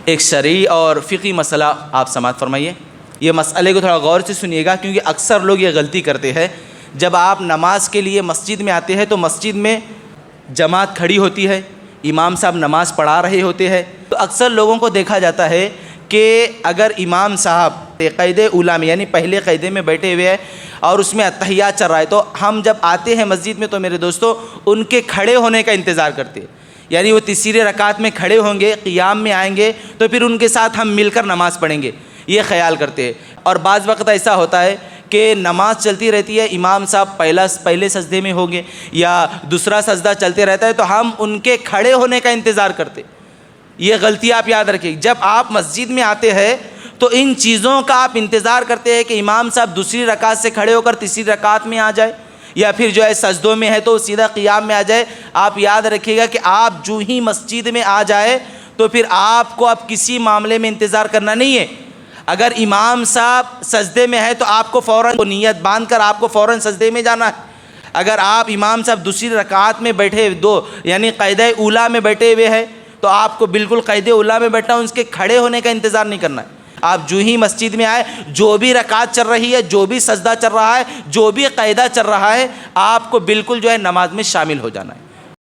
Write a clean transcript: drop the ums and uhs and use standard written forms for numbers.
ایک شرعی اور فقہی مسئلہ آپ سماعت فرمائیے. یہ مسئلے کو تھوڑا غور سے سنیے گا، کیونکہ اکثر لوگ یہ غلطی کرتے ہیں. جب آپ نماز کے لیے مسجد میں آتے ہیں تو مسجد میں جماعت کھڑی ہوتی ہے، امام صاحب نماز پڑھا رہے ہوتے ہیں، تو اکثر لوگوں کو دیکھا جاتا ہے کہ اگر امام صاحب قاعدے اولیٰ میں یعنی پہلے قاعدے میں بیٹھے ہوئے ہیں اور اس میں اتحیات چل رہا ہے، تو ہم جب آتے ہیں مسجد میں تو میرے دوستو ان کے کھڑے ہونے کا انتظار کرتے ہیں. یعنی وہ تیسری رکعت میں کھڑے ہوں گے، قیام میں آئیں گے تو پھر ان کے ساتھ ہم مل کر نماز پڑھیں گے، یہ خیال کرتے ہیں. اور بعض وقت ایسا ہوتا ہے کہ نماز چلتی رہتی ہے، امام صاحب پہلے سجدے میں ہوں گے یا دوسرا سجدہ چلتے رہتا ہے، تو ہم ان کے کھڑے ہونے کا انتظار کرتے. یہ غلطی آپ یاد رکھیں. جب آپ مسجد میں آتے ہیں تو ان چیزوں کا آپ انتظار کرتے ہیں کہ امام صاحب دوسری رکعت سے کھڑے ہو کر تیسری رکعت میں آ جائے، یا پھر جو ہے سجدوں میں ہے تو سیدھا قیام میں آ جائے. آپ یاد رکھیے گا کہ آپ جو ہی مسجد میں آ جائے تو پھر آپ کو اب کسی معاملے میں انتظار کرنا نہیں ہے. اگر امام صاحب سجدے میں ہے تو آپ کو فوراً نیت باندھ کر آپ کو فوراً سجدے میں جانا ہے. اگر آپ امام صاحب دوسری رکعت میں بیٹھے یعنی قاعدہ اولیٰ میں بیٹھے ہوئے ہیں تو آپ کو بالکل قاعدہ اولیٰ میں بیٹھنا، اس کے کھڑے ہونے کا انتظار نہیں کرنا ہے. آپ جو ہی مسجد میں آئے، جو بھی رکعت چل رہی ہے، جو بھی سجدہ چل رہا ہے، جو بھی قاعدہ چل رہا ہے، آپ کو بالکل جو ہے نماز میں شامل ہو جانا ہے.